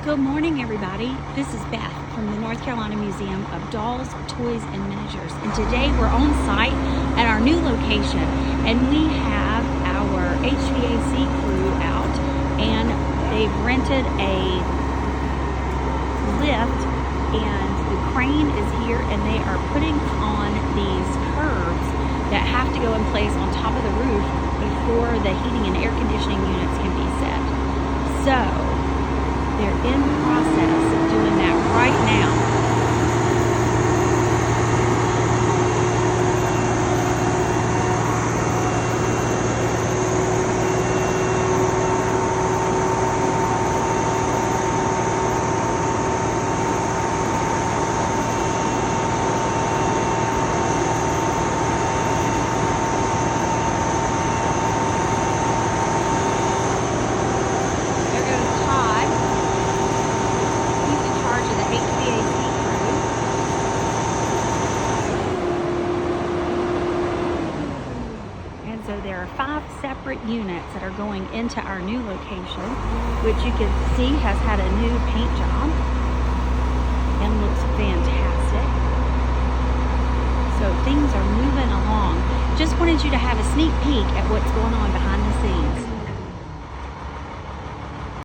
Good morning, everybody. This is Beth from the North Carolina Museum of Dolls, Toys, and Miniatures. And today we're on site at our new location, and we have our HVAC crew out, and they've rented a lift, and the crane is here, and they are putting on these curbs that have to go in place on top of the roof before the heating and air conditioning units can be set. So they're in the process of doing that right now. So there are 5 separate units that are going into our new location, which you can see has had a new paint job and looks fantastic. So things are moving along. Just wanted you to have a sneak peek at what's going on behind the scenes.